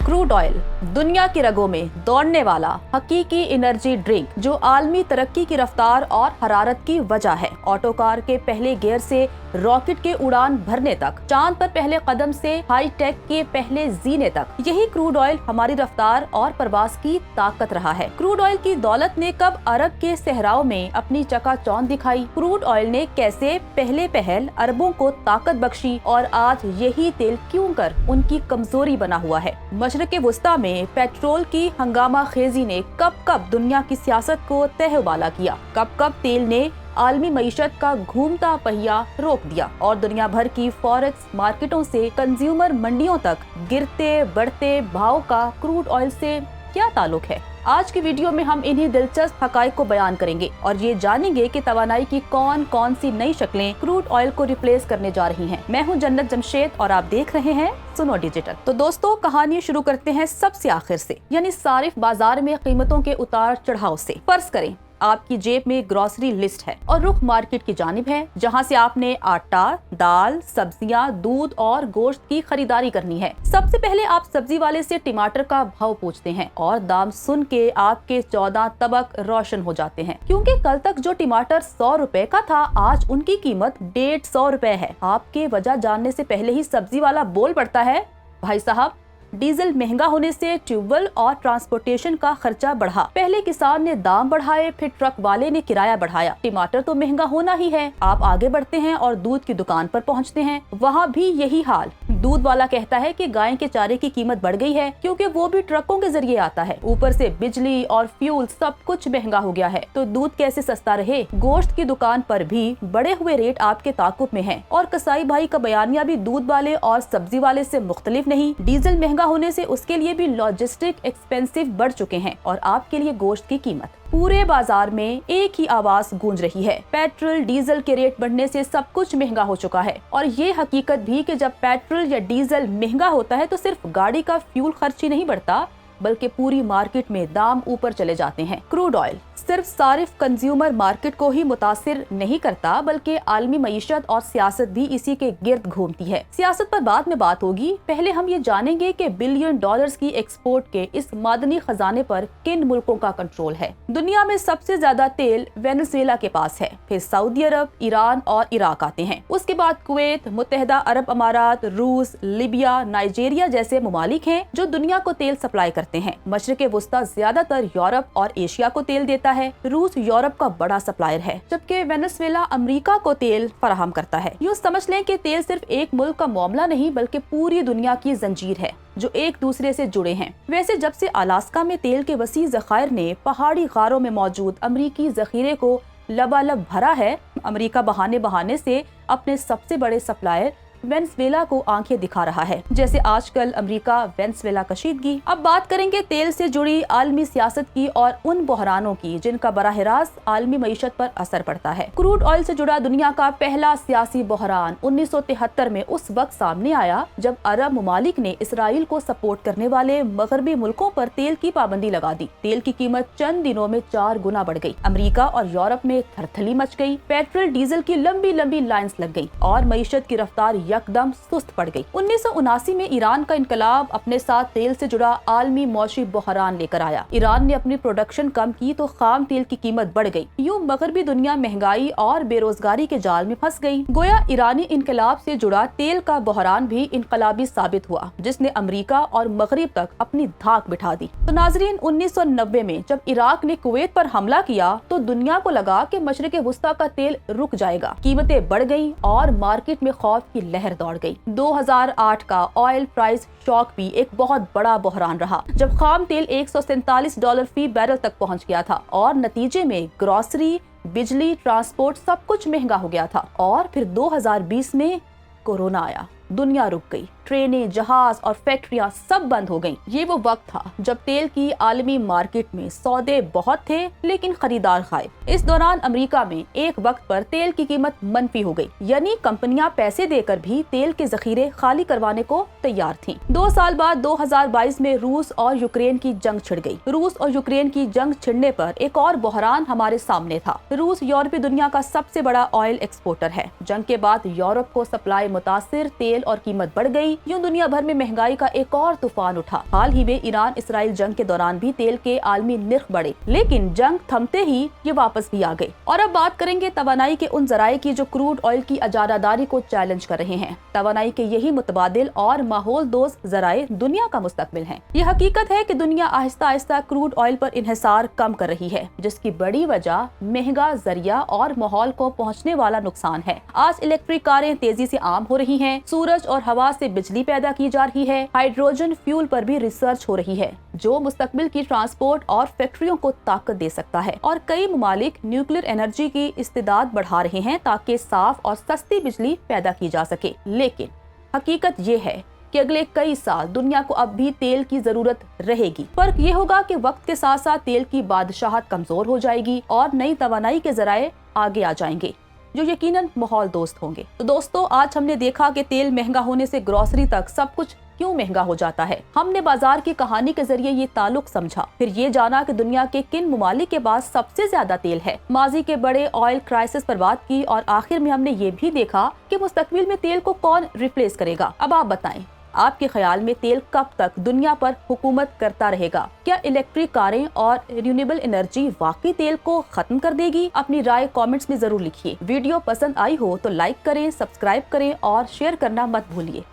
Crude oil दुनिया की रगों में दौड़ने वाला हकीकी एनर्जी ड्रिंक जो आलमी तरक्की की रफ्तार और हरारत की वजह है। ऑटो कार के पहले गियर से रॉकेट के उड़ान भरने तक, चांद पर पहले कदम से हाई टेक के पहले जीने तक, यही क्रूड ऑयल हमारी रफ्तार और प्रवास की ताकत रहा है। क्रूड ऑयल की दौलत ने कब अरब के सहराओं में अपनी चकाचौंध दिखाई, क्रूड ऑयल ने कैसे पहले पहल अरबों को ताकत बख्शी और आज यही तेल क्यों कर उनकी कमजोरी बना हुआ है। मशरक़े वुस्ता में पेट्रोल की हंगामा खेजी ने कब कब दुनिया की सियासत को तहवाला किया, कब कब तेल ने आलमी मईशत का घूमता पहिया रोक दिया और दुनिया भर की फॉरेक्स मार्केटों से कंज्यूमर मंडियों तक गिरते बढ़ते भाव का क्रूड ऑयल से क्या ताल्लुक है। आज की वीडियो में हम इन्हीं दिलचस्प हकाइक को बयान करेंगे और ये जानेंगे कि तवानाई की कौन कौन सी नई शक्लें क्रूड ऑयल को रिप्लेस करने जा रही हैं। मैं हूं जन्नत जमशेद और आप देख रहे हैं सुनो डिजिटल। तो दोस्तों, कहानी शुरू करते हैं सबसे आखिर से, यानी सारिफ बाजार में कीमतों के उतार चढ़ाव से। फर्ज करें आपकी जेब में ग्रोसरी लिस्ट है और रुख मार्केट की जानिब है, जहां से आपने आटा, दाल, सब्जियां, दूध और गोश्त की खरीदारी करनी है। सबसे पहले आप सब्जी वाले से टमाटर का भाव पूछते हैं और दाम सुन के आपके 14 तबक रोशन हो जाते हैं, क्योंकि कल तक जो टमाटर 100 रुपए का था आज उनकी कीमत 150 रुपए है। आपके वजह जानने से पहले ही सब्जी वाला बोल पड़ता है, भाई साहब डीजल महंगा होने से ट्यूबवेल और ट्रांसपोर्टेशन का खर्चा बढ़ा। पहले किसान ने दाम बढ़ाए, फिर ट्रक वाले ने किराया बढ़ाया। टमाटर तो महंगा होना ही है। आप आगे बढ़ते हैं और दूध की दुकान पर पहुंचते हैं, वहाँ भी यही हाल। दूध वाला कहता है कि गाय के चारे की कीमत बढ़ गई है, क्योंकि वो भी ट्रकों के जरिए आता है। ऊपर से बिजली और फ्यूल सब कुछ महंगा हो गया है, तो दूध कैसे सस्ता रहे। गोश्त की दुकान पर भी बढ़े हुए रेट आपके ताकुब में है और कसाई भाई का बयानिया भी दूध वाले और सब्जी वाले से मुख्तलिफ नहीं। डीजल महंगा होने से उसके लिए भी लॉजिस्टिक एक्सपेंसिव बढ़ चुके हैं और आपके लिए गोश्त की कीमत। पूरे बाजार में एक ही आवाज गूंज रही है, पेट्रोल डीजल के रेट बढ़ने से सब कुछ महंगा हो चुका है। और ये हकीकत भी कि जब पेट्रोल या डीजल महंगा होता है तो सिर्फ गाड़ी का फ्यूल खर्च ही नहीं बढ़ता, बल्कि पूरी मार्केट में दाम ऊपर चले जाते हैं। क्रूड ऑयल सिर्फ सारिफ कंज्यूमर मार्केट को ही मुतासिर नहीं करता, बल्कि आलमी मईशत और सियासत भी इसी के गिर्द घूमती है। सियासत पर बाद में बात होगी, पहले हम ये जानेंगे कि बिलियन डॉलर्स की एक्सपोर्ट के इस मादनी खजाने पर किन मुल्कों का कंट्रोल है। दुनिया में सबसे ज्यादा तेल वेनेजुएला के पास है, फिर सऊदी अरब, ईरान और इराक आते हैं। उसके बाद कुवैत, मुत्तहिदा अरब अमारात, रूस, लिबिया, नाइजीरिया जैसे ममालिक हैं जो दुनिया को तेल सप्लाई करते हैं। मशरिक़े वुस्ता ज्यादातर यूरोप और एशिया को तेल देता है। रूस यूरोप का बड़ा सप्लायर है, जबकि वेनेजुएला अमेरिका को तेल फराहम करता है। यूँ समझ लें कि तेल सिर्फ एक मुल्क का मामला नहीं, बल्कि पूरी दुनिया की जंजीर है जो एक दूसरे से जुड़े हैं। वैसे जब से अलास्का में तेल के वसी ज़खायर ने पहाड़ी गारों में मौजूद अमरीकी जखीरे को लबालब भरा है, अमेरिका बहाने बहाने से अपने सबसे बड़े सप्लायर वेनेजुएला को आंखें दिखा रहा है, जैसे आजकल अमेरिका वेनेजुएला कशीदगी। अब बात करेंगे तेल से जुड़ी आलमी सियासत की और उन बहरानों की जिनका बराह रास्त आलमी मईशत पर असर पड़ता है। क्रूड ऑयल से जुड़ा दुनिया का पहला सियासी बहरान 1973 में उस वक्त सामने आया जब अरब ममालिक ने इसराइल को सपोर्ट करने वाले मगरबी मुल्कों पर तेल की पाबंदी लगा दी। तेल की कीमत चंद दिनों में 4 गुना बढ़ गई। अमेरिका और यूरोप में थरथली मच गई, पेट्रोल डीजल की लंबी लंबी लाइन्स लग गई और मईशत की रफ्तार एकदम सुस्त पड़ गई। 1979 में ईरान का इनकलाब अपने साथ तेल से जुड़ा आलमी मौशी बहरान लेकर आया। ईरान ने अपनी प्रोडक्शन कम की तो खाम तेल की कीमत बढ़ गई। यूं मगरबी दुनिया महंगाई और बेरोजगारी के जाल में फंस गई। गोया ईरानी इनकलाब से जुड़ा तेल का बहरान भी इनकलाबी साबित हुआ, जिसने अमेरिका और मगरिब तक अपनी धाक बिठा दी। तो नाजरीन, 1990 में जब इराक ने कुवैत पर हमला किया तो दुनिया को लगा कि मशरिक़े वुस्ता का तेल रुक जाएगा। कीमतें बढ़ गई और मार्केट में खौफ की लहर दौड़ गई। 2008 का ऑयल प्राइस शॉक भी एक बहुत बड़ा बहरान रहा, जब खाम तेल $147 फी बैरल तक पहुंच गया था और नतीजे में ग्रोसरी, बिजली, ट्रांसपोर्ट सब कुछ महंगा हो गया था। और फिर 2020 में कोरोना आया, दुनिया रुक गई, ट्रेनें, जहाज और फैक्ट्रियां सब बंद हो गईं। ये वो वक्त था जब तेल की आलमी मार्केट में सौदे बहुत थे लेकिन खरीदार गायब। इस दौरान अमेरिका में एक वक्त पर तेल की कीमत मनफी हो गई, यानी कंपनियां पैसे देकर भी तेल के जखीरे खाली करवाने को तैयार थीं। 2 साल बाद 2022 में रूस और यूक्रेन की जंग छिड़ गई। रूस और यूक्रेन की जंग छिड़ने पर एक और बहरान हमारे सामने था। रूस यूरोपीय दुनिया का सबसे बड़ा ऑयल एक्सपोर्टर है। जंग के बाद यूरोप को सप्लाई मुतासिर तेल तेल और कीमत बढ़ गई, यूं दुनिया भर में महंगाई का एक और तूफान उठा। हाल ही में ईरान इसराइल जंग के दौरान भी तेल के आलमी निर्ख बढ़े, लेकिन जंग थमते ही ये वापस भी आ गए। और अब बात करेंगे तवानाई के उन जराये की जो क्रूड ऑयल की इजारादारी को चैलेंज कर रहे हैं। तवानाई के यही मुतबादिल और माहौल दोस्त जराये दुनिया का मुस्तकबिल हैं। ये हकीकत है कि दुनिया आहिस्ता आहिस्ता क्रूड ऑयल पर इन्हिसार कम कर रही है, जिसकी बड़ी वजह महंगा जरिया और माहौल को पहुंचने वाला नुकसान है। आज इलेक्ट्रिक कारें तेजी से आम हो रही हैं, सूरज और हवा से बिजली पैदा की जा रही है, हाइड्रोजन फ्यूल पर भी रिसर्च हो रही है जो मुस्तकबिल की ट्रांसपोर्ट और फैक्ट्रियों को ताकत दे सकता है। और कई ममालिक न्यूक्लियर एनर्जी की इस्तेदाद बढ़ा रहे हैं ताकि साफ और सस्ती बिजली पैदा की जा सके। लेकिन हकीकत ये है कि अगले कई साल दुनिया को अब भी तेल की जरूरत रहेगी। फर्क ये होगा कि वक्त के साथ साथ तेल की बादशाहत कमजोर हो जाएगी और नई तवानाई के जराये आगे आ जाएंगे जो यकीनन माहौल दोस्त होंगे। तो दोस्तों, आज हमने देखा कि तेल महंगा होने से ग्रोसरी तक सब कुछ क्यों महंगा हो जाता है। हमने बाजार की कहानी के जरिए ये ताल्लुक समझा, फिर ये जाना कि दुनिया के किन ममालिक के पास सबसे ज्यादा तेल है, माजी के बड़े ऑयल क्राइसिस पर बात की और आखिर में हमने ये भी देखा कि मुस्तकबिल में तेल को कौन रिप्लेस करेगा। अब आप बताएं, आपके ख्याल में तेल कब तक दुनिया पर हुकूमत करता रहेगा? क्या इलेक्ट्रिक कारें और रिन्यूएबल एनर्जी वाकई तेल को खत्म कर देगी? अपनी राय कमेंट्स में जरूर लिखिए। वीडियो पसंद आई हो तो लाइक करें, सब्सक्राइब करें और शेयर करना मत भूलिए।